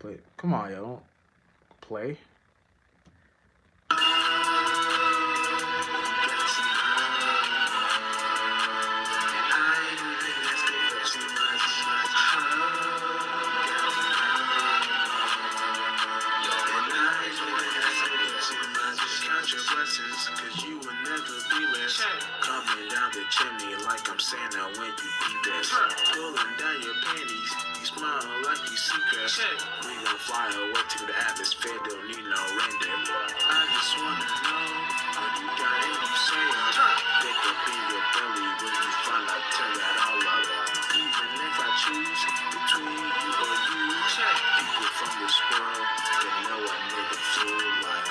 But come on, yo, don't play. Cause you will never be less. Coming down the chimney like I'm Santa when you be best. Pulling down your panties, you smile like you see crest. We gon' fly away to the atmosphere, don't need no render. I just wanna know, are you got any say? Pick up in your belly when you find out, turn that all up. Even if I choose between you or you, people from this world, they know I nigga feel like,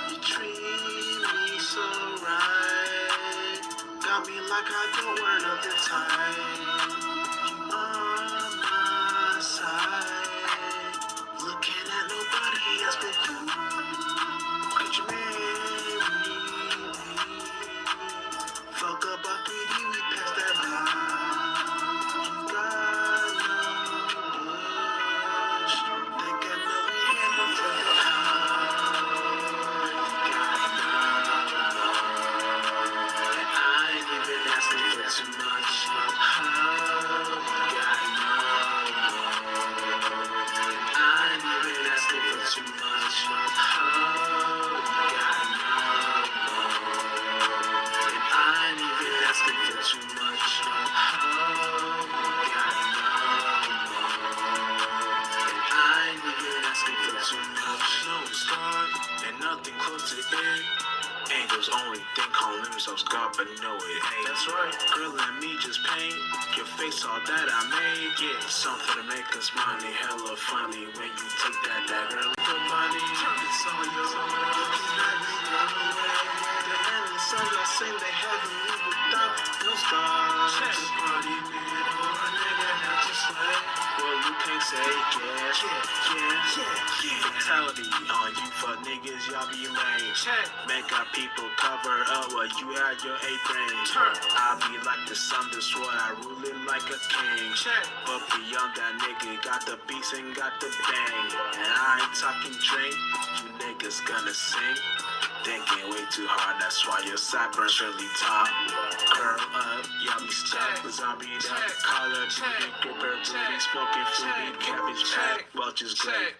you treat me so right. Got me like I don't want another time. You on my side. Looking at nobody else but you. Could you marry me? Fuck up our 3D, we passed that line. Got no wish. Think I know we had no too much. I ain't even asking for too much. I ain't even asking for too much. I ain't even asking for too much. No start and nothing close to it. Angels only think on themselves, God, but no it ain't. That's right. Girl and me just paint your face all that I made. Yeah, something to make us money. Hella funny when you take that girl with the money. It's all yours. The endless songs I sing, they haven't me without no stars. The party man or a nigga not just like. Well, you can't say yeah. Fatality on you for niggas, y'all be lame. Make our people cover up while you had your apron. I be like the sun, that's why I rule it like a king. But beyond that, nigga got the beats and got the bang. And I ain't talking drink, you niggas gonna sing. Thinking way too hard, that's why your sideburns really top. Curl up, y'all be stuck. The zombie that collar, big gripper, booty, smoking fruity, cabbage pack, vultures great.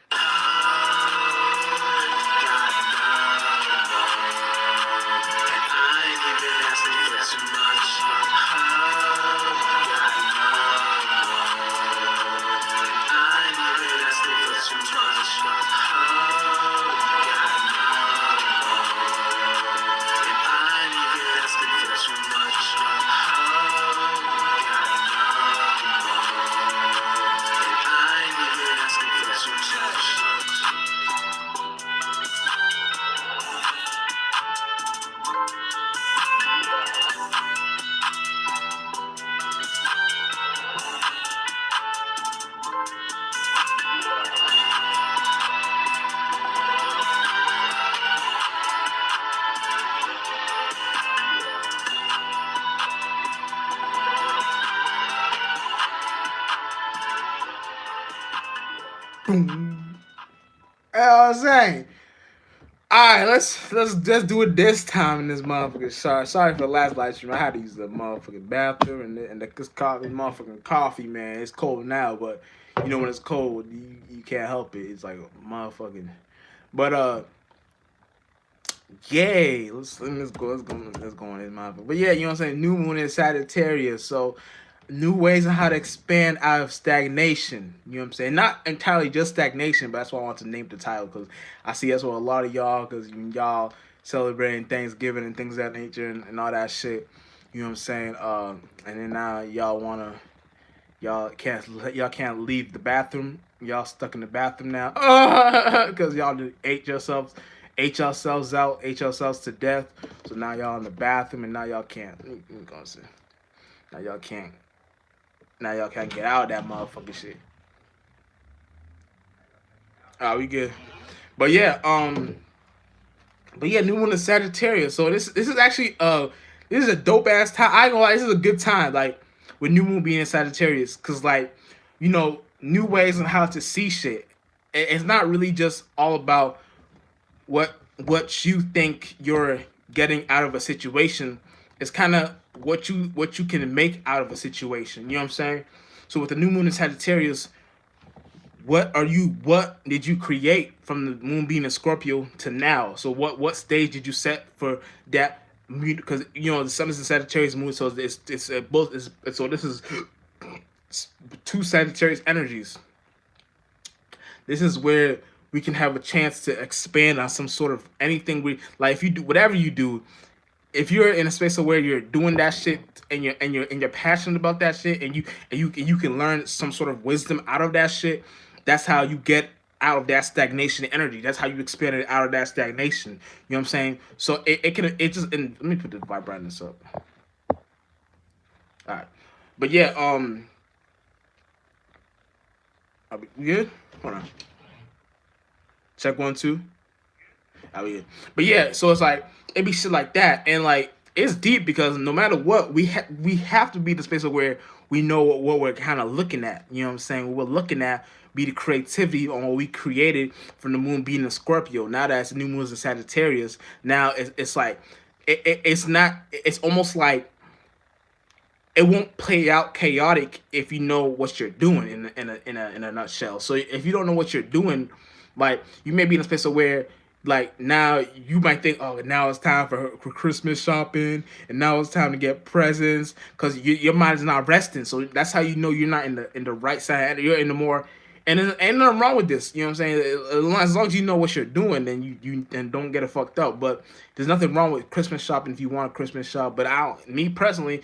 Boom. You know what I'm saying? Alright, let's just do it this time in this motherfucker. Sorry for the last live stream. I had to use the motherfucking bathroom and the coffee, motherfucking coffee, man. It's cold now, but you know when it's cold, you can't help it. It's like motherfucking. But yay! Let's go in this motherfucker. But yeah, you know what I'm saying. New moon in Sagittarius, so new ways on how to expand out of stagnation. You know what I'm saying? Not entirely just stagnation, but that's why I want to name the title, because I see that's what a lot of y'all, because y'all celebrating Thanksgiving and things of that nature and all that shit. You know what I'm saying? And then now y'all can't leave the bathroom. Y'all stuck in the bathroom now because y'all ate yourselves out, ate yourselves to death. So now y'all in the bathroom and now y'all can't. Let me go and see. Now y'all can't. Now y'all can't get out of that motherfucking shit. Alright, we good. But yeah, new one is Sagittarius. So this is actually this is a dope ass time. I ain't gonna lie, this is a good time, like with new moon being in Sagittarius, cause like, you know, new ways on how to see shit. It's not really just all about what you think you're getting out of a situation. It's kind of what you can make out of a situation. You know what I'm saying? So with the new moon in Sagittarius, what did you create from the moon being in Scorpio to now? So what stage did you set for that? Because you know the sun is in Sagittarius moon, so it's both. So this is two Sagittarius energies. This is where we can have a chance to expand on some sort of anything we like. If you do whatever you do, if you're in a space of where you're doing that shit and you're passionate about that shit, and you can learn some sort of wisdom out of that shit, that's how you get out of that stagnation energy. That's how you expand it out of that stagnation. You know what I'm saying? So it just, and let me put the vibranius up. All right, but yeah, are we good? Hold on. Check 1 2. Are we good? But yeah, so it's like it be shit like that, and like it's deep because no matter what, we have to be in the space of where we know what we're kind of looking at. You know what I'm saying? What we're looking at be the creativity on what we created from the moon being in Scorpio. Now that it's the new moon in Sagittarius, now it's like it's not. It's almost like it won't play out chaotic if you know what you're doing in a nutshell. So if you don't know what you're doing, like you may be in a space of where like now you might think, oh, now it's time for Christmas shopping, and now it's time to get presents because your mind is not resting. So that's how you know you're not in the right side. You're in the more, and there's ain't nothing wrong with this. You know what I'm saying? As long as you know what you're doing, then you and don't get it fucked up. But there's nothing wrong with Christmas shopping if you want a Christmas shop. But me personally,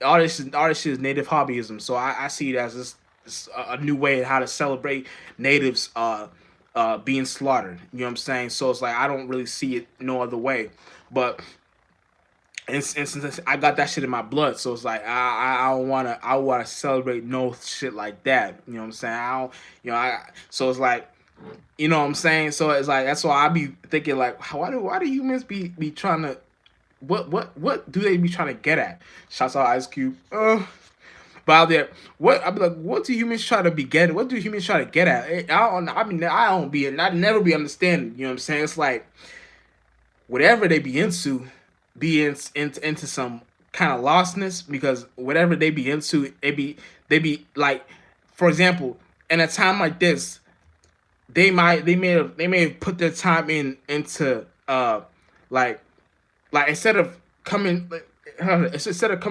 all this shit is native hobbyism. So I see it as this a new way of how to celebrate natives being slaughtered. You know what I'm saying? So it's like I don't really see it no other way. But and since I got that shit in my blood, so it's like I don't wanna celebrate no shit like that. You know what I'm saying? I don't, so it's like, you know what I'm saying? So it's like that's why I be thinking like why do humans be trying to what do they be trying to get at? Shouts out Ice Cube. But out there, I be like, what do humans try to be getting? What do humans try to get at? I don't. I mean, I never be understanding. You know what I'm saying? It's like whatever they be into, into some kind of lostness because whatever they be into, they be like, for example, in a time like this, they may have put their time into like instead of coming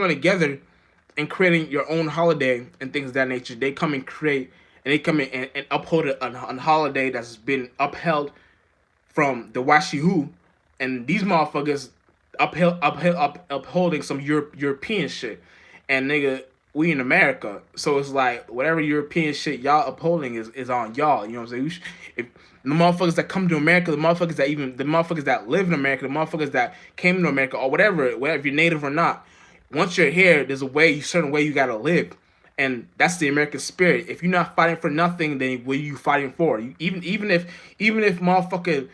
together and creating your own holiday and things of that nature, they come and create and they come in and uphold a holiday that's been upheld from the Washihu, and these motherfuckers upholding some European shit, and nigga, we in America, so it's like whatever European shit y'all upholding is on y'all. You know what I'm saying? If the motherfuckers that come to America, the motherfuckers that live in America, the motherfuckers that came to America or whatever, if you're native or not, once you're here, there's a certain way you gotta live. And that's the American spirit. If you're not fighting for nothing, then what are you fighting for? Even if motherfucker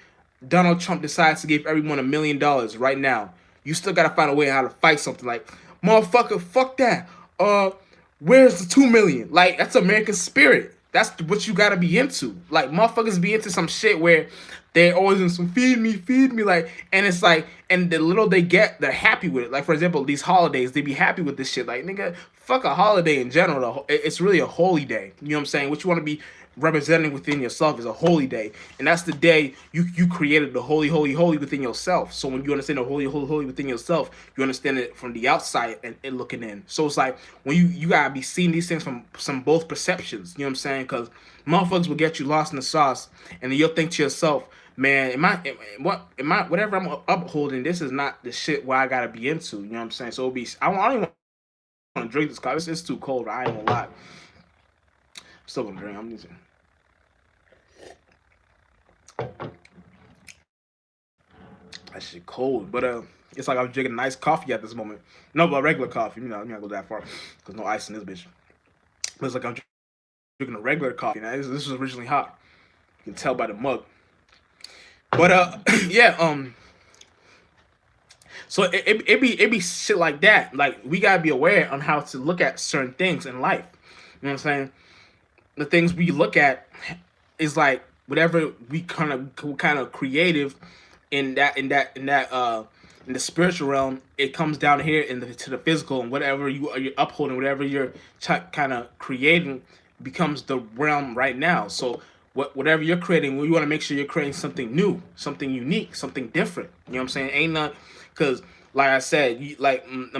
Donald Trump decides to give everyone $1 million right now, you still gotta find a way how to fight something. Like, motherfucker, fuck that. Where's the 2 million? Like, that's American spirit. That's what you gotta be into. Like, motherfuckers be into some shit where they're always in some feed me, like, and it's like, and the little they get, they're happy with it. Like, for example, these holidays, they be happy with this shit. Like, nigga, fuck a holiday in general. It's really a holy day. You know what I'm saying? What you want to be representing within yourself is a holy day, and that's the day you created the holy within yourself. So when you understand the holy within yourself, you understand it from the outside and looking in. So it's like when you gotta be seeing these things from some both perceptions. You know what I'm saying? Because motherfuckers will get you lost in the sauce, and then you'll think to yourself, man, whatever I'm upholding, this is not the shit where I gotta be into. You know what I'm saying? So I don't even want to drink this coffee. It's too cold. I ain't gonna lie. I'm still gonna drink. I'm just. That shit cold, but it's like I'm drinking nice coffee at this moment. No, but regular coffee. I'm not go that far because no ice in this bitch. But it's like I'm drinking a regular coffee. Now this was originally hot. You can tell by the mug. But yeah, so it be shit like that. Like we gotta be aware on how to look at certain things in life. You know what I'm saying? the things we look at is like whatever we kind of creative in the spiritual realm, it comes down here to the physical, and whatever you're upholding, whatever you're kind of creating, becomes the realm right now. So whatever you're creating, well, you want to make sure you're creating something new, something unique, something different. You know what I'm saying? Ain't not because like I said, like with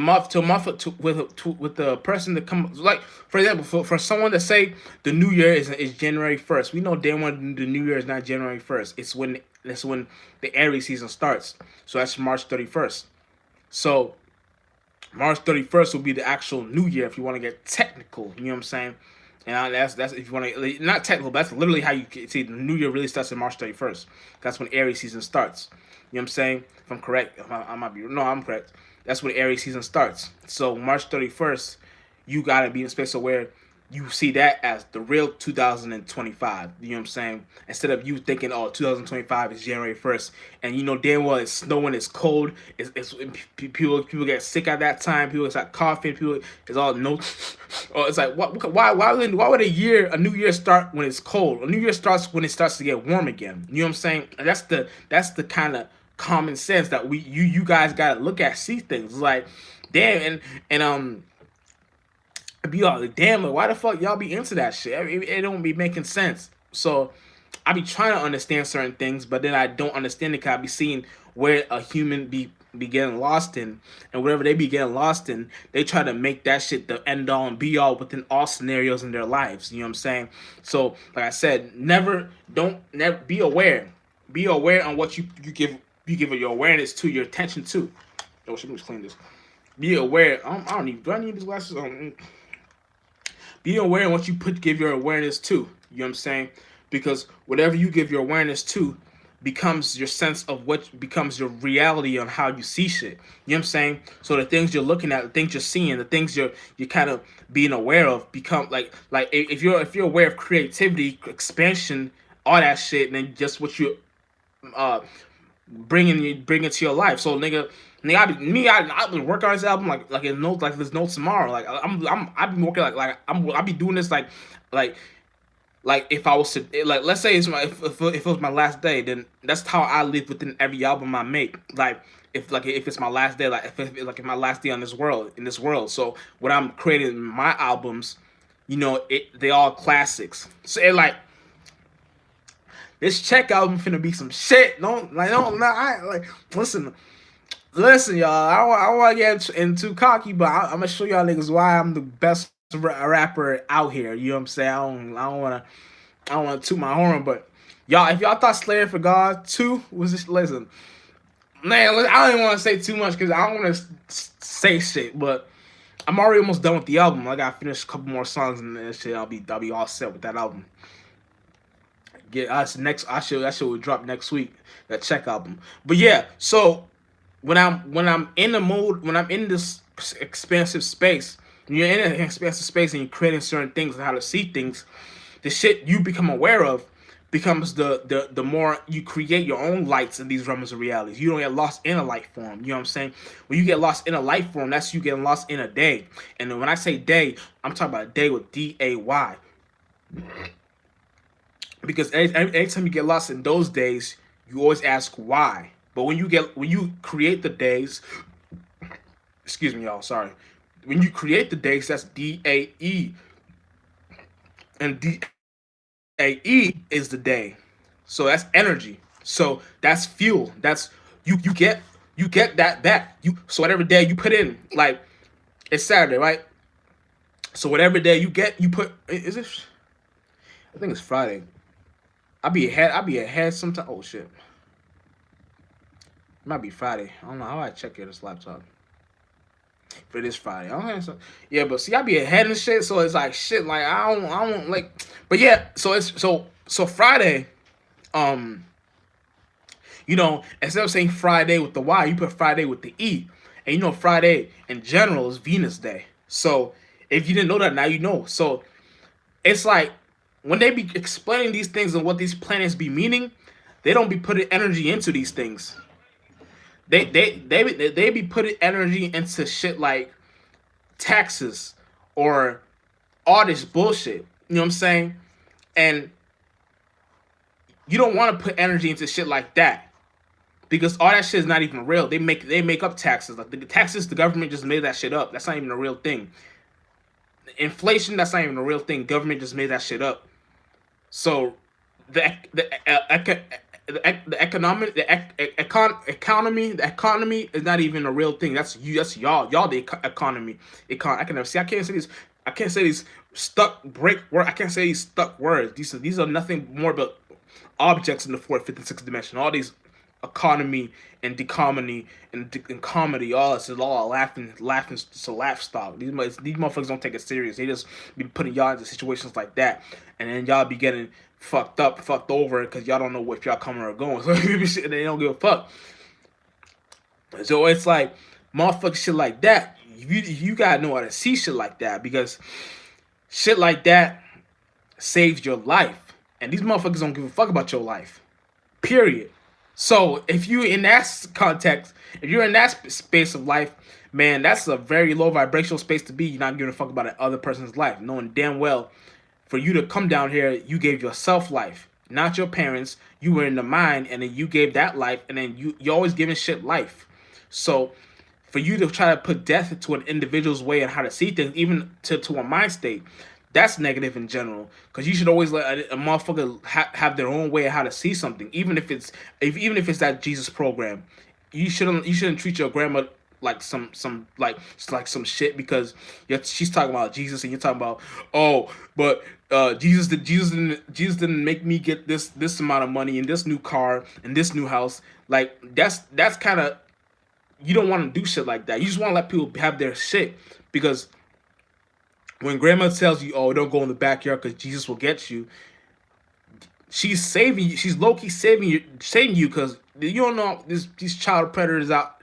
the person that come, like for example, for someone to say the new year is January 1st, we know damn well the new year is not January 1st. It's when the Aries season starts. So that's March 31st. So March 31st will be the actual new year if you want to get technical. You know what I'm saying? And that's if you want to not technical, but that's literally how you see the new year really starts on March 31st. That's when Aries season starts. You know what I'm saying? If I'm correct, I might be no, I'm correct. That's when Aries season starts. So March 31st, you gotta be in a space of where you see that as the real 2025. You know what I'm saying? Instead of you thinking, oh, 2025 is January 1st, and you know damn well it's snowing, it's cold, it's people get sick at that time, people start coughing, people it's all no, or it's like why would a new year start when it's cold? A new year starts when it starts to get warm again. You know what I'm saying? And that's the kind of common sense that you guys gotta look at, see things like damn and be all like, damn it, why the fuck y'all be into that shit? I mean, it don't be making sense. So I be trying to understand certain things, but then I don't understand it because I be seeing where a human be getting lost in, and whatever they be getting lost in, they try to make that shit the end all and be all within all scenarios in their lives. You know what I'm saying? So like I said, never be aware. Be aware on what you give your awareness to, your attention to. Oh, let me just clean this. Be aware. I don't need. Do I need these glasses? Be aware of what you give your awareness to. You know what I'm saying? Because whatever you give your awareness to becomes your sense of what becomes your reality on how you see shit. You know what I'm saying? So the things you're looking at, the things you're seeing, the things you're kind of being aware of become like if you're aware of creativity, expansion, all that shit, then just what you uh bring it to your life. So nigga, I've been working on this album like in notes, like there's no tomorrow. Like I've been working I'll be doing this like like if I was to like let's say if it was my last day, then that's how I live within every album I make. Like if it's my last day, like if my last day on this world in this world. So when I'm creating my albums, you know they all classics. So this check album finna be some shit. Don't I, like listen, y'all. I don't want to get too cocky, but I'm gonna show y'all niggas why I'm the best rapper out here. You know what I'm saying? I don't want to toot my horn, but y'all, if y'all thought Slayer for God 2 was just listen, man. I don't even want to say too much because I don't want to say shit, but I'm already almost done with the album. I gotta finish a couple more songs and that shit. I'll be all set with that album. Get us next. That shit will drop next week. That check album. But yeah, so when I'm in the mood, when I'm in this expansive space, when you're in an expansive space and you're creating certain things and how to see things, the shit you become aware of becomes the more you create your own lights in these realms of realities. You don't get lost in a light form. You know what I'm saying? When you get lost in a light form, that's you getting lost in a day. And when I say day, I'm talking about a day with DAY. Because every time you get lost in those days, you always ask why. But when you create the days, excuse me, y'all, sorry. When you create the days, that's DAE, and DAE is the day. So that's energy. So that's fuel. That's you get that back. So whatever day you put in, like it's Saturday, right? So whatever day you get, you put. Is it? I think it's Friday. I'll be ahead sometime. Oh shit. It might be Friday. I don't know how I check here this laptop. But it is Friday. Okay, so yeah, but see, I be ahead and shit, so it's like shit. Like I don't like. But yeah, so it's so Friday. Um, instead of saying Friday with the Y, you put Friday with the E, and Friday in general is Venus Day. So if you didn't know that, now you know. So it's like when they be explaining these things and what these planets be meaning, they don't be putting energy into these things. They be putting energy into shit like taxes or all this bullshit. You know what I'm saying? And you don't want to put energy into shit like that because all that shit is not even real. They make up taxes. Like the taxes, the government just made that shit up. That's not even a real thing. Inflation, that's not even a real thing. Government just made that shit up. So the economic the economy is not even a real thing. That's you. That's y'all the economy. I can never see. I can't say these stuck break word. I can't say these stuck words. These are nothing more but objects in the fourth, fifth, and sixth dimension. All these economy and decomedy and comedy, all this is all laughing. It's a laugh stock. These motherfuckers don't take it serious. They just be putting y'all into situations like that, and then y'all be getting fucked over because y'all don't know if y'all coming or going. So they don't give a fuck. So it's like motherfucker shit like that. You gotta know how to see shit like that because shit like that saves your life, and these motherfuckers don't give a fuck about your life. Period. So if you in that context, if you're in that space of life, man, that's a very low vibrational space to be. You're not giving a fuck about the other person's life, knowing damn well for you to come down here, you gave yourself life, not your parents. You were in the mind, and then you gave that life, and then you always giving shit life. So for you to try to put death into an individual's way and how to see things, even to a mind state, that's negative in general. Because you should always let a motherfucker have their own way of how to see something, even if it's that Jesus program. You shouldn't treat your grandma like some shit because she's talking about Jesus and you're talking about, oh, but Jesus didn't make me get this amount of money and this new car and this new house. Like that's kind of, you don't want to do shit like that. You just want to let people have their shit because when grandma tells you, oh, don't go in the backyard because Jesus will get you, she's saving you. She's low key saving you because you don't know these child predators out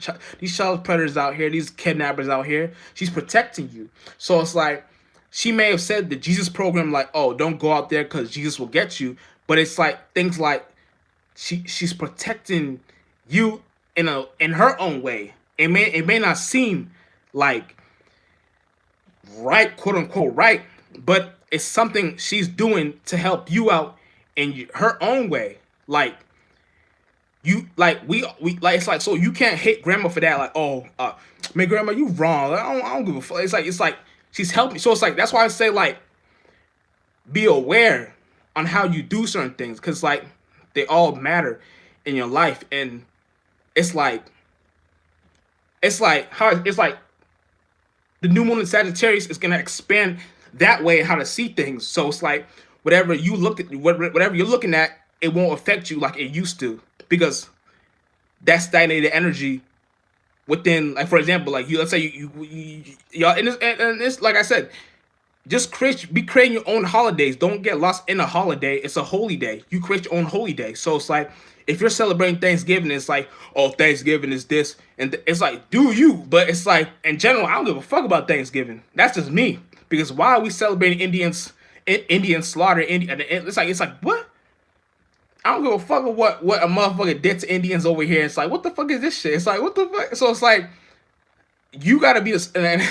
here, these kidnappers out here. She's protecting you. So it's like she may have said the Jesus program, like, oh, don't go out there because Jesus will get you. But it's like things like she's protecting you in her own way. It may not seem like right, quote unquote right, but it's something she's doing to help you out in her own way. Like we like, it's like, so you can't hate grandma for that. Like, oh, man, grandma, you wrong. I don't give a fuck. It's like she's helping. So it's like that's why I say, like, be aware on how you do certain things because like they all matter in your life, and it's like the new moon in Sagittarius is gonna expand that way how to see things. So it's like whatever you're looking at, it won't affect you like it used to because that stagnated energy within, like, for example, like let's say y'all, and this, like I said, just be creating your own holidays. Don't get lost in a holiday. It's a holy day. You create your own holy day. So it's like if you're celebrating Thanksgiving, it's like, oh, Thanksgiving is this, and it's like, do you? But it's like in general, I don't give a fuck about Thanksgiving. That's just me. Because why are we celebrating Indian slaughter? It's like what? I don't give a fuck with what a motherfucker did to Indians over here. It's like, what the fuck is this shit? It's like, what the fuck? So it's like you gotta be it's like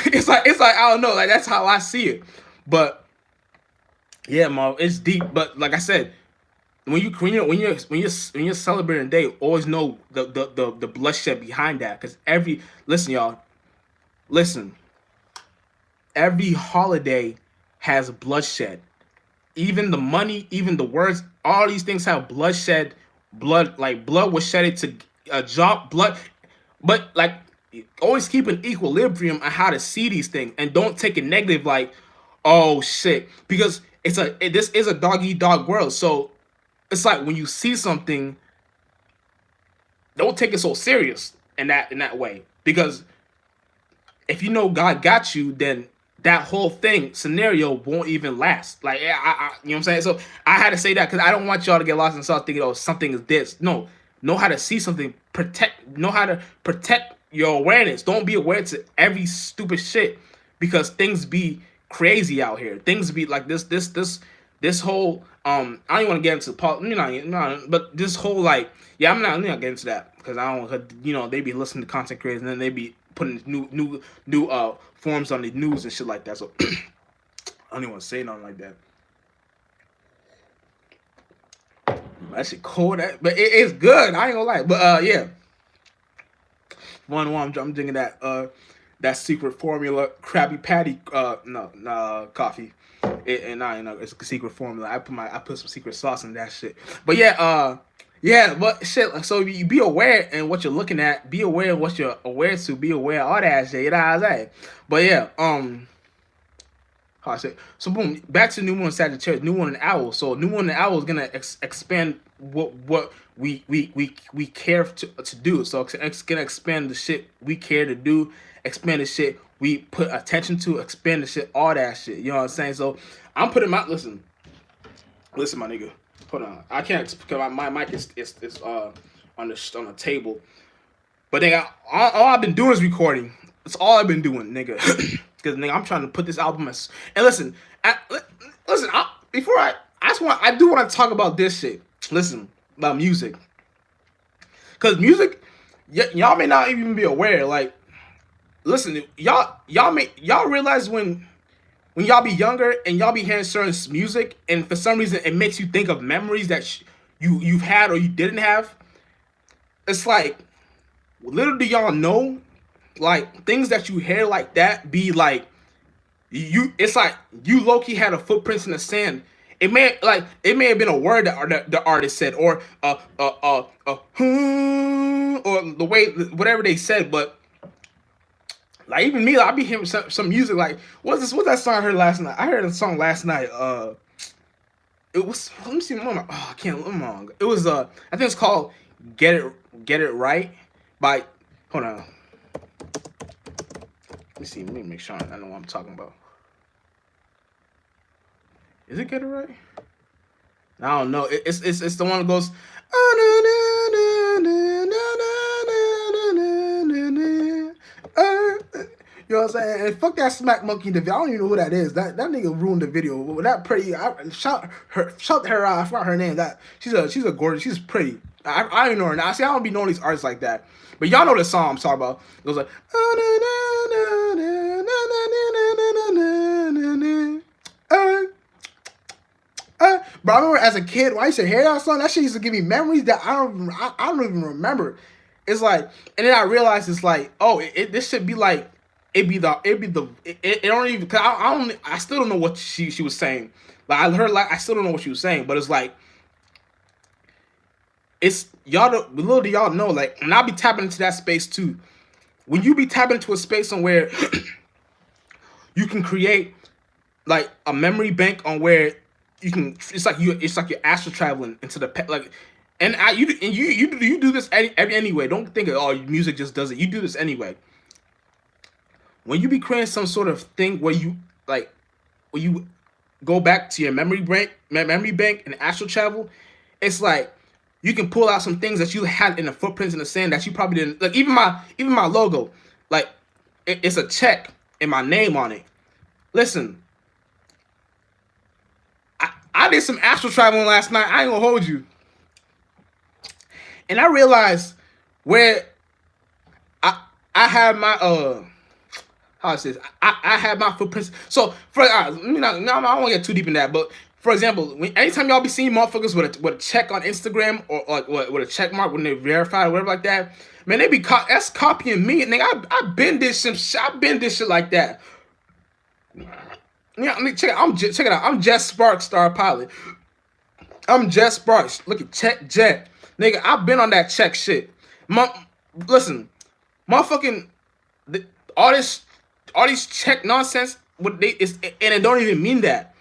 I don't know. Like that's how I see it. But yeah, Mo, it's deep. But like I said, when you're celebrating a day, always know the bloodshed behind that. Because listen, y'all, listen, every holiday has bloodshed. Even the money, even the words, all these things have bloodshed. Blood was shedded to a job. Blood, but like always keep an equilibrium on how to see these things and don't take it negative. Like, oh shit, because this is a dog eat dog world. So it's like when you see something, don't take it so serious in that way. Because if you know God got you, then that whole scenario won't even last. Like, you know what I'm saying? So I had to say that because I don't want y'all to get lost in stuff thinking, oh, something is this. No, know how to see something. Know how to protect your awareness. Don't be aware to every stupid shit because things be crazy out here. Things be like this whole I don't even want to get into but this whole like, yeah, I'm not getting into that because I don't, they be listening to content creators and then they be putting new forms on the news and shit like that. So I don't even want to say nothing like that. That shit cold. But it's good. I ain't gonna lie. But yeah, one I'm drinking that secret formula Krabby Patty no coffee. And I, it's a secret formula. I put some secret sauce in that shit. But yeah, but shit. So you be aware in what you're looking at. Be aware of what you're aware to. Be aware of all that shit. You know what I'm saying? But yeah, how I say. So boom, back to new moon Sagittarius, new moon and owl. So new moon and owl is gonna expand what we care to do. So it's gonna expand the shit we care to do, expand the shit we put attention to, expand the shit, all that shit. You know what I'm saying? So I'm putting my listen, my nigga. Hold on, I can't because my mic is on the table. But nigga, all I've been doing is recording. That's all I've been doing, nigga. Because nigga, I'm trying to put this album as. And listen, before I do want to talk about this shit. Listen about music, because music, y'all may not even be aware. Like, listen, y'all realize when y'all be younger and y'all be hearing certain music, and for some reason it makes you think of memories that you've had or you didn't have. It's like, little do y'all know, like things that you hear like that be like it's like you low-key had a footprints in the sand. It may have been a word that the artist said, or or the way whatever they said, but like even me, like, I be hearing some music like what's that song I heard last night? I heard a song last night. It was, let me see, I can't. It was I think it's called Get It Right by, hold on. Let me see. Let me make sure I know what I'm talking about. Is it Get It Right? I don't know. It's the one that goes. You know what I'm saying? And fuck that Smack Monkey the video. I don't even know who that is. That nigga ruined the video. That pretty. Shout her out. I forgot her name. That she's a gorgeous. She's pretty. I don't know her now. See, I don't be knowing these artists like that. But y'all know the song I'm talking about. It goes like. But I remember as a kid when I used to hear that song, that shit used to give me memories that I don't even remember. It's like, and then I realized it's like, oh, this should be like, it don't even, cause I still don't know what she was saying. Like I heard, like I still don't know what she was saying, but it's like, it's little do y'all know, like, and I'll be tapping into that space too. When you be tapping into a space on where you can create like a memory bank on where you can, it's like you're astral traveling into the like, and you do this anyway. Don't think music just does it. You do this anyway. When you be creating some sort of thing where you go back to your memory bank and astral travel, it's like you can pull out some things that you had in the footprints in the sand that you probably didn't, like even my logo, like it's a check and my name on it. Listen, I did some astral traveling last night. I ain't gonna hold you. And I realized where I had my how I say this, I had my footprints. So for I don't want to get too deep in that, but for example, anytime y'all be seeing motherfuckers with a check on Instagram or like with a check mark when they verify or whatever like that, man, they be that's copying me. Nigga, I've been this shit like that. Yeah, I mean, check it out. I'm Jet Sparks, Star Pilot. I'm Jet Sparks. Look at Check Jet. Nigga, I've been on that check shit. Listen, motherfucking all these check nonsense. And it don't even mean that.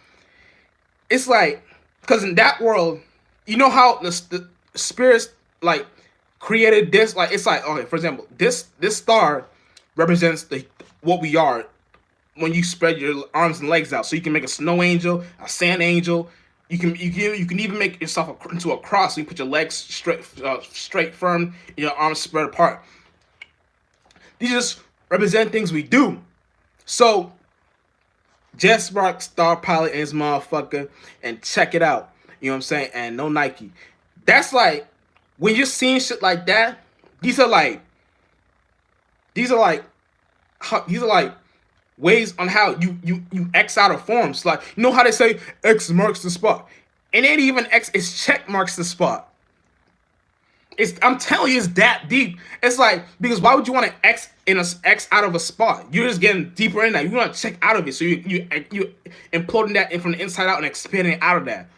It's like, because in that world, you know how the spirits like created this. Like it's like, okay, for example, this star represents what we are. When you spread your arms and legs out, so you can make a snow angel, a sand angel. You can even make yourself into a cross. So you put your legs straight, firm, and your arms spread apart. These just represent things we do. So, Jet Spark, Star Pilot, and his motherfucker, and check it out. You know what I'm saying? And no Nike. That's like when you're seeing shit like that. These are like ways on how you X out of forms. Like, you know how they say X marks the spot. It ain't even X. It's check marks the spot. I'm telling you, it's that deep. It's like, because why would you want to X out of a spot? You're just getting deeper in that. You want to check out of it, so you imploding that in from the inside out and expanding out of that.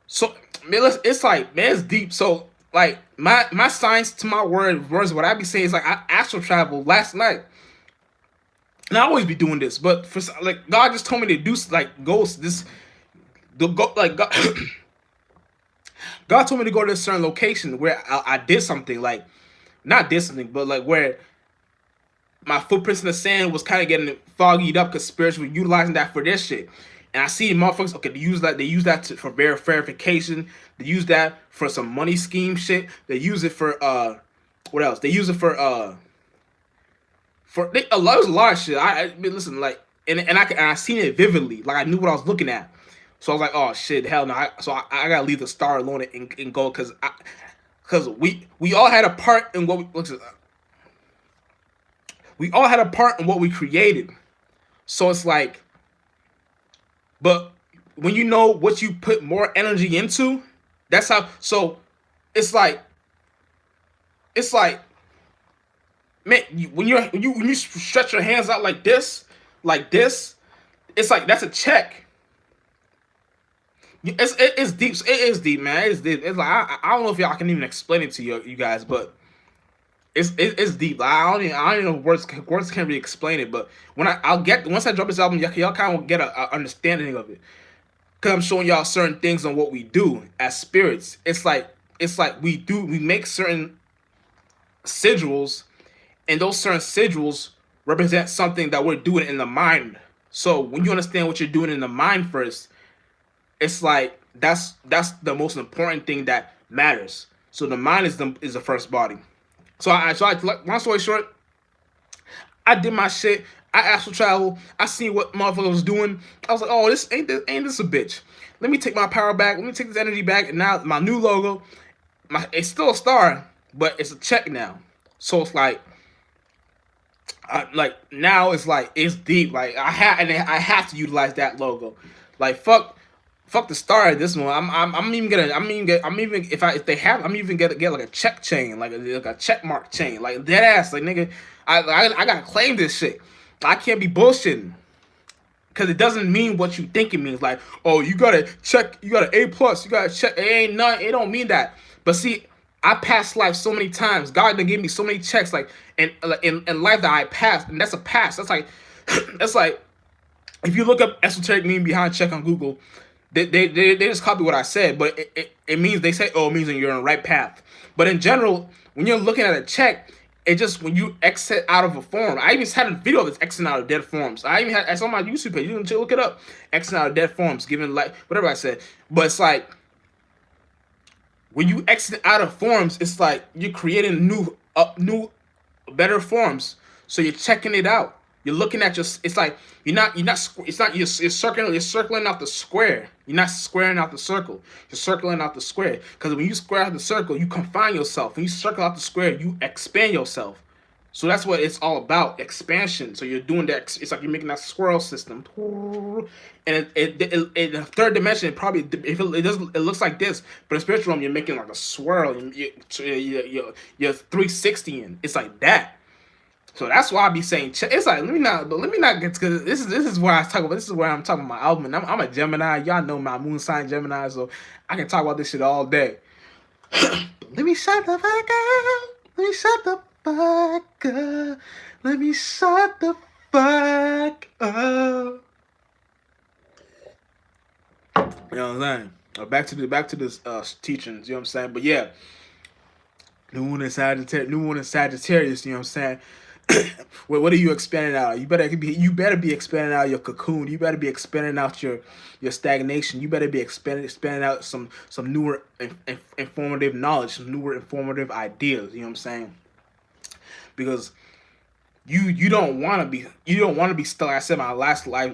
So man, it's like, man, it's deep. So like my science to my words, what I be saying is like, I astral travel last night, and I always be doing this, but for like God just told me to do like ghosts this the go like God. God told me to go to a certain location where I did something, like not did something, but like where my footprints in the sand was kind of getting foggied up because spirits were utilizing that for their shit. And I see motherfuckers, okay, they use that for verification. They use that for some money scheme shit. They use it for what else? They use it for a lot of shit. I mean, listen, like, and I seen it vividly, like I knew what I was looking at. So I was like, oh shit, hell no. I gotta leave the star alone and go, because we all had a part in what we all had a part in what we created. So it's like, but when you know what you put more energy into, that's how. So it's like, man, when you stretch your hands out like this, it's like that's a check. It's deep. It is deep, man. It's deep. It's like I don't know if y'all can even explain it to you guys, but it's deep. Like, I don't even know words can't really explain it. But when I'll get once I drop this album, y'all kind of get a understanding of it, because I'm showing y'all certain things on what we do as spirits. It's like we make certain sigils, and those certain sigils represent something that we're doing in the mind. So when you understand what you're doing in the mind first, it's like that's the most important thing that matters. So the mind is the first body. So long story short, I did my shit. I astral travel. I seen what motherfucker was doing. I was like, oh, this ain't this a bitch. Let me take my power back. Let me take this energy back. And now my new logo, it's still a star, but it's a check now. So it's like, now it's like, it's deep. Like I have to utilize that logo. Like fuck the star at this one. I'm even if they have, I'm even gonna get like a check chain, like a check mark chain, like dead ass. Like nigga, I gotta claim this shit. I can't be bullshitting, because it doesn't mean what you think it means. Like, oh, you gotta check, you got an A+, you gotta check. It ain't none. It don't mean that. But see, I passed life so many times. God done gave me so many checks, like in life that I passed, and that's a pass. That's like that's like, if you look up esoteric meaning behind check on Google, they just copy what I said, but it means, they say, oh, it means that you're on the right path. But in general, when you're looking at a check, it just, when you exit out of a form. I even had a video of this exiting out of dead forms. It's on my YouTube page. You can look it up. Exiting out of dead forms, giving life, whatever I said. But it's like, when you exit out of forms, it's like you're creating new, better forms. So you're checking it out. You're looking at it's like you're circling out the square. You're not squaring out the circle. You're circling out the square. Because when you square out the circle, you confine yourself. When you circle out the square, you expand yourself. So that's what it's all about, expansion. So you're doing that. It's like you're making that swirl system. And in the third dimension, probably, if it looks like this, but in spiritual realm, you're making like a swirl. You're 360 in. It's like that. So that's why I be saying, it's like, let me not get, because this is where I talk about. This is where I'm talking about my album. And I'm a Gemini. Y'all know my moon sign Gemini, so I can talk about this shit all day. Let me shut the fuck up. Let me shut the fuck up. Let me shut the fuck up. You know what I'm saying? Back to this teachings. You know what I'm saying? But yeah, new moon in Sagittarius. You know what I'm saying? What are you expanding out? You better be expanding out your cocoon. You better be expanding out your stagnation. You better be expanding out some newer informative knowledge, some newer informative ideas. You know what I'm saying? Because you don't want to be stuck. Like I said my last live,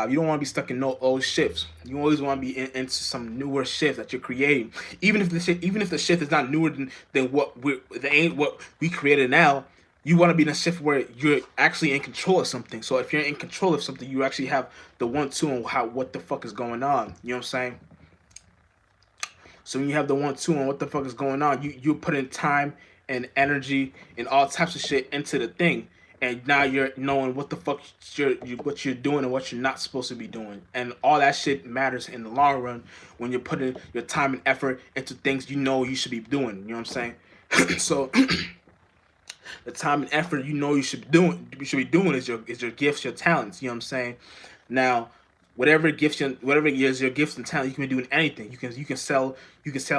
you don't want to be stuck in no old shifts. You always want to be into some newer shifts that you're creating. Even if the shift is not newer than what we created now. You want to be in a shift where you're actually in control of something. So if you're in control of something, you actually have the 1-2 on what the fuck is going on. You know what I'm saying? So when you have the 1-2 on what the fuck is going on, you put in time and energy and all types of shit into the thing, and now you're knowing what the fuck what you're doing and what you're not supposed to be doing, and all that shit matters in the long run when you're putting your time and effort into things you know you should be doing. You know what I'm saying? So the time and effort you know you should be doing is your gifts, your talents. You know what I'm saying? Now, whatever is your gifts and talent, you can be doing anything. You can sell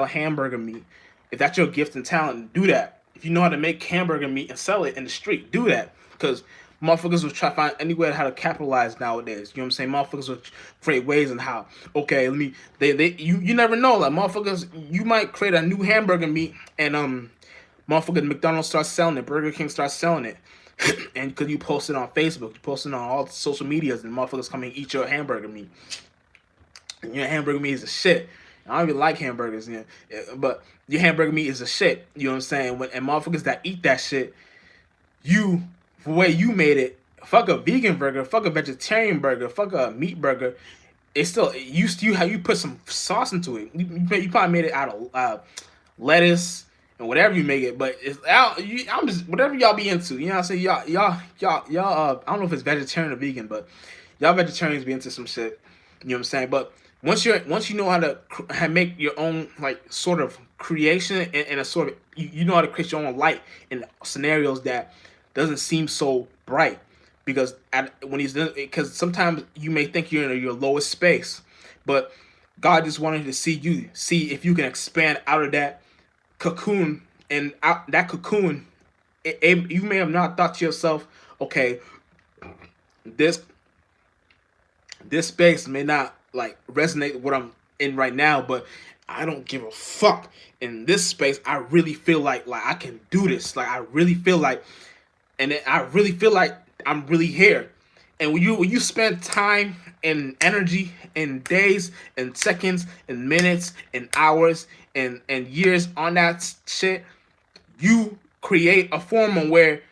hamburger meat. If that's your gift and talent, do that. If you know how to make hamburger meat and sell it in the street, do that. Because motherfuckers will try to find any way how to capitalize nowadays. You know what I'm saying? Motherfuckers will create ways and how. Okay, let me. You never know. Like motherfuckers, you might create a new hamburger meat and motherfucking McDonald's starts selling it, Burger King starts selling it, and because you post it on Facebook, you post it on all the social medias, and motherfuckers come and eat your hamburger meat. And your hamburger meat is a shit. I don't even like hamburgers, you know, but your hamburger meat is a shit. You know what I'm saying? And motherfuckers that eat that shit, the way you made it, fuck a vegan burger, fuck a vegetarian burger, fuck a meat burger. It's still you put some sauce into it. You probably made it out of lettuce and whatever you make it, but I'm just whatever y'all be into. You know what I'm saying? Y'all. I don't know if it's vegetarian or vegan, but y'all vegetarians be into some shit. You know what I'm saying? But once you know how to make your own like sort of creation and a sort of you know how to create your own light in scenarios that doesn't seem so bright because because sometimes you may think you're in your lowest space, but God just wanted to see if you can expand out of that cocoon, and out that cocoon you may have not thought to yourself, okay, this space may not like resonate with what I'm in right now, but I don't give a fuck. In this space, I really feel like I can do this. Like I really feel like, and I really feel like I'm really here. And when you spend time and energy and days and seconds and minutes and hours and years on that shit, you create a form where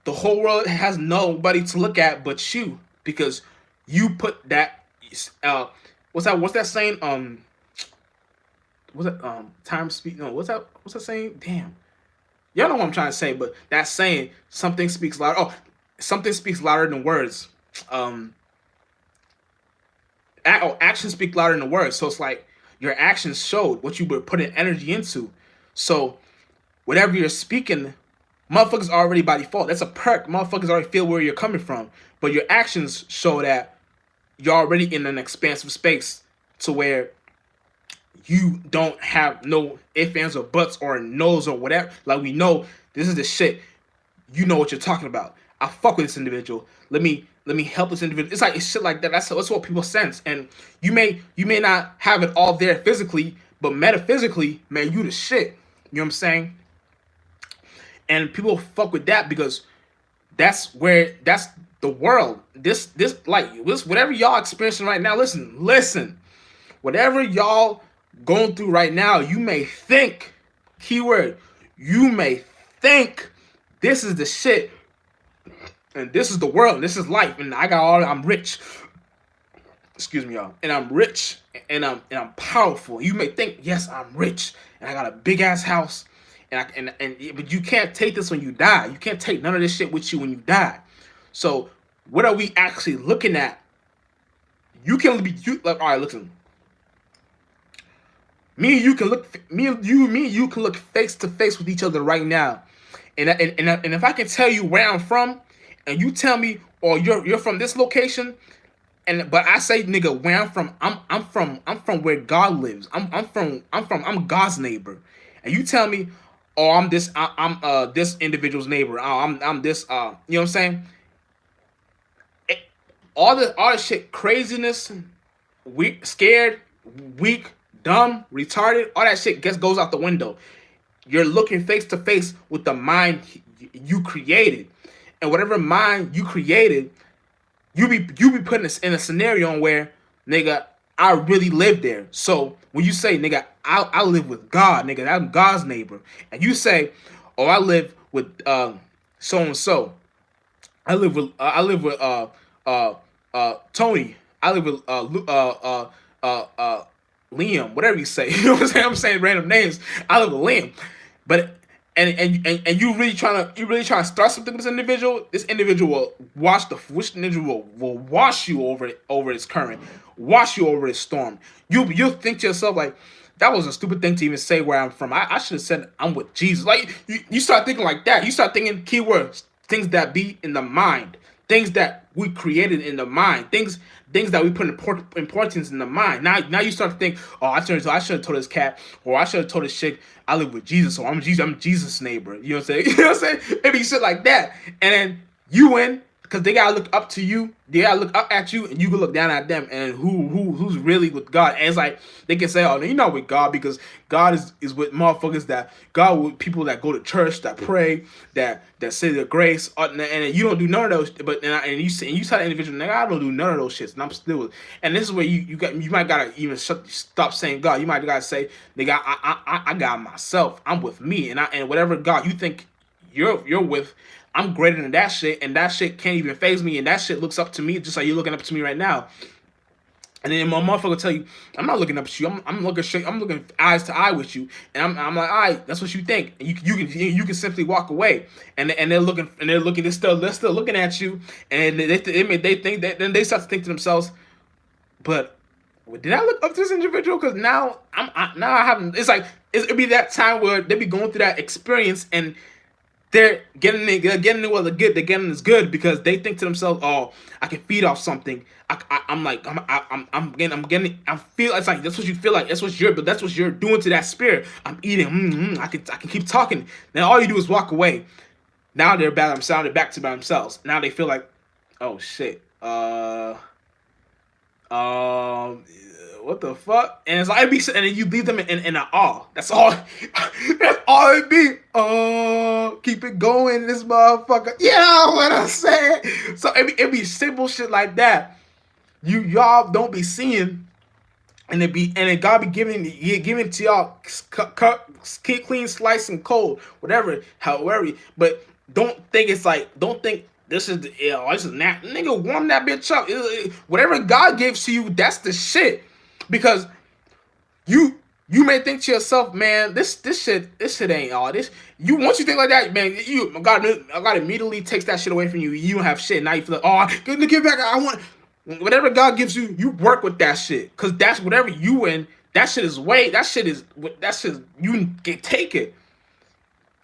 the whole world has nobody to look at but you because you put that what's that saying what's that time speak no what's that saying, damn, y'all know what I'm trying to say, but that saying something speaks louder than words. um Actions speak louder than words, so it's like your actions showed what you were putting energy into. So whatever you're speaking, motherfuckers already by default. That's a perk. Motherfuckers already feel where you're coming from. But your actions show that you're already in an expansive space to where you don't have no ifs, ands, or buts, or no's, or whatever. Like we know this is the shit. You know what you're talking about. I fuck with this individual. Let me help this individual. It's shit like that. That's what people sense. And you may not have it all there physically, but metaphysically, man, you the shit. You know what I'm saying? And people fuck with that because that's the world. This whatever y'all experiencing right now. Listen. Whatever y'all going through right now, you may think, keyword, you may think this is the shit, and this is the world, and this is life, and I'm rich. Excuse me, y'all. And I'm rich, and I'm powerful. You may think, yes, I'm rich, and I got a big ass house, but you can't take this when you die. You can't take none of this shit with you when you die. So what are we actually looking at? You can be like, all right, listen. Me and you can look face to face with each other right now, and if I can tell you where I'm from, and you tell me, or you're from this location, but I say, nigga, where I'm from where God lives. I'm God's neighbor, and you tell me, oh, I'm this individual's neighbor. Oh, I'm this you know what I'm saying? All the shit, craziness, weak, scared, weak, dumb, retarded, all that shit goes out the window. You're looking face to face with the mind you created, and whatever mind you created, you be putting us in a scenario where, nigga, I really live there. So when you say, nigga, I live with God, nigga, I'm God's neighbor, and you say, oh, I live with so and so. I live with Tony. I live with Liam, whatever you say. You know what I'm saying? I'm saying random names. I live with Liam, but and you really trying to start something with this individual. This individual will watch the which individual will wash you over its current, wash you over its storm. You'll think to yourself like, that was a stupid thing to even say where I'm from. I should have said I'm with Jesus. Like you start thinking like that. You start thinking keywords, things that be in the mind, things that we created in the mind, things that we put importance in the mind. Now you start to think, oh, I should have told this cat, or I should have told this chick I live with Jesus, so I'm Jesus' neighbor. You know what I'm saying? You know what I'm saying? Maybe shit like that, and then you win because they gotta look up to you. They gotta look up at you, and you can look down at them. And who's really with God? And it's like they can say, "Oh, no, you're not with God because God is with motherfuckers that God with people that go to church, that pray, that say their grace, and you don't do none of those. But and you tell the individual, nigga, I don't do none of those shits, and I'm still with. And this is where you might gotta even stop saying God. You might gotta say, nigga, I got myself. I'm with me, and whatever God you think you're with. I'm greater than that shit, and that shit can't even phase me, and that shit looks up to me just like you're looking up to me right now. And then my motherfucker will tell you, I'm not looking up at you. I'm looking straight. I'm looking eyes to eye with you, and I'm like, all right, that's what you think. And you can simply walk away, and they're looking they're still looking at you, and they think that then they start to think to themselves, but did I look up to this individual? Because now I haven't. It's like it'd be that time where they be going through that experience and they're getting it well, they're getting this good because they think to themselves, oh, I can feed off something. I'm getting I feel it's like that's what you feel like. That's what you're doing to that spirit. I'm eating. I can keep talking. Then all you do is walk away. Now they're bad. I'm sounded back to by themselves. Now they feel like, oh shit. What the fuck? And it's like and then you leave them in an awe. That's all. That's all it be. Oh, keep it going, this motherfucker. Yeah, what I'm saying. So it be simple shit like that. Y'all don't be seeing, and God be giving to y'all cut, clean, slice, and cold, whatever, however. But don't think this is this is not nigga warm that bitch up. Whatever God gives to you, that's the shit. Because you may think to yourself, man, this shit ain't all this. Once you think like that, man, God immediately takes that shit away from you. You don't have shit. Now you feel like, oh, give back. I want whatever God gives you. You work with that shit, cause that's whatever you in. That shit is you can take it.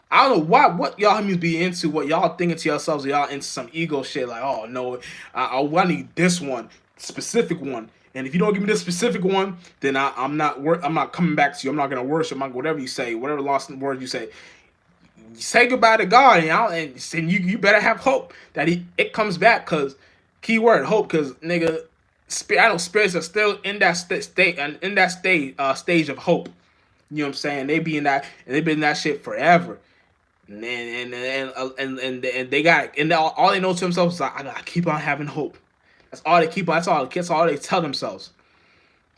I don't know what y'all humans be into, what y'all thinking to yourselves, y'all into some ego shit like, oh no, I need this one, specific one. And if you don't give me this specific one, then I'm not coming back to you. I'm not gonna worship. Whatever you say, whatever lost words you say goodbye to God, and you better have hope that it comes back. Cause keyword hope, cause nigga, I know spirits are still in that stage of hope. You know what I'm saying? They be in that, and they've been in that shit forever. And they got, and all they know to themselves is like, I gotta keep on having hope. That's all they keep. That's all they tell themselves.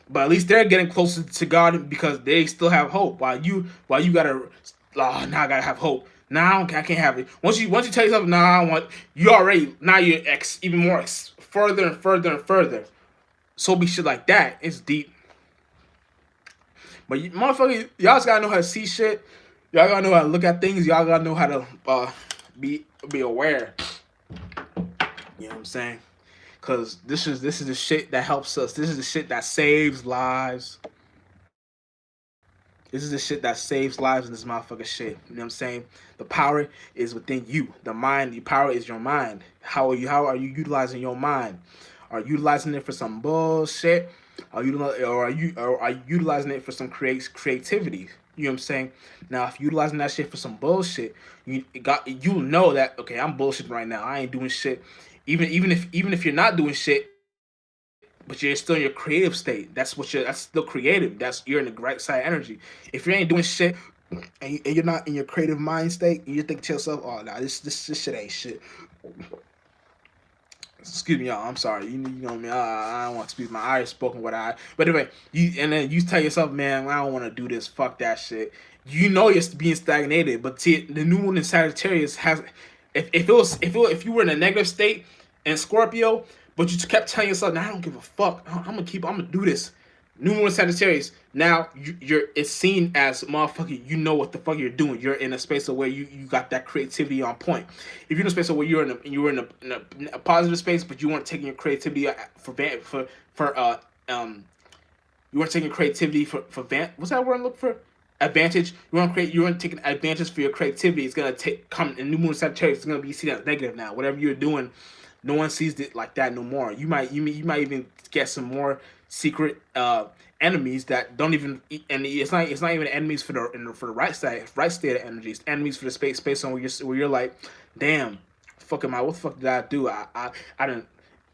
But at least they're getting closer to God because they still have hope. While you gotta, oh, now I gotta have hope. Now I can't have it. Once you tell yourself, nah, I want, you already, now you're even more further and further and further. So be shit like that. It's deep. But motherfucker, y'all just gotta know how to see shit. Y'all gotta know how to look at things. Y'all gotta know how to be aware. You know what I'm saying? Cause this is the shit that helps us. This is the shit that saves lives. This is the shit that saves lives in this motherfucker shit. You know what I'm saying? The power is within you. The mind, the power is your mind. How are you utilizing your mind? Are you utilizing it for some bullshit? Are you utilizing it for some creativity? You know what I'm saying? Now, if you're utilizing that shit for some bullshit, you know that, okay, I'm bullshitting right now. I ain't doing shit. Even if you're not doing shit, but you're still in your creative state. That's still creative. You're in the right side energy. If you ain't doing shit and you're not in your creative mind state, and you think to yourself, oh nah, this shit ain't shit. Excuse me, y'all. I'm sorry. You know me. I don't want to speak my Irish spoken what I. But anyway, then you tell yourself, man, I don't want to do this. Fuck that shit. You know you're being stagnated. But see, the new moon in Sagittarius has. If you were in a negative state in Scorpio, but you kept telling yourself, nah, I don't give a fuck. I'm gonna do this. New moon Sagittarius. Now you're it's seen as motherfucker. You know what the fuck you're doing. You're in a space of where you got that creativity on point. If you're in a space of where in a positive space, but you weren't taking your creativity for you weren't taking creativity what's that word I'm looking for? Advantage. You weren't taking advantage for your creativity. It's gonna take come in new moon Sagittarius. It's gonna be seen as negative now. Whatever you're doing, no one sees it like that no more. You might even get some more secret enemies that don't even, and it's not even enemies for the right state of energy. It's enemies for the space on where you're like, damn, what the fuck did I do? I didn't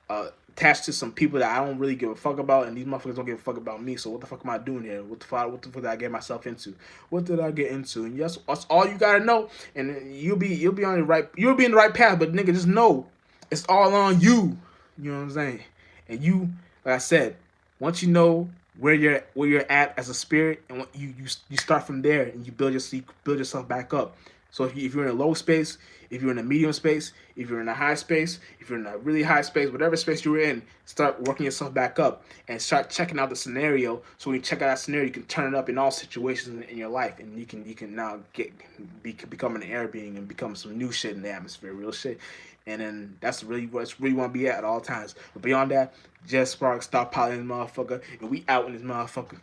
attached to some people that I don't really give a fuck about, and these motherfuckers don't give a fuck about me. So what the fuck am I doing here? What the fuck did I get myself into? What did I get into? And yes, that's all you gotta know, and you'll be on the right, you'll be in the right path. But nigga, just know it's all on you. You know what I'm saying? And you, like I said, once you know where you're at as a spirit, and what you start from there, and you build yourself back up. So if you're in a low space, if you're in a medium space, if you're in a high space, if you're in a really high space, whatever space you're in, start working yourself back up and start checking out the scenario. So when you check out that scenario, you can turn it up in all situations in your life, and you can now become an air being and become some new shit in the atmosphere, real shit. And then that's really what's really want to be at all times. But beyond that, just Spark, stop piling this motherfucker, and we out in this motherfucker.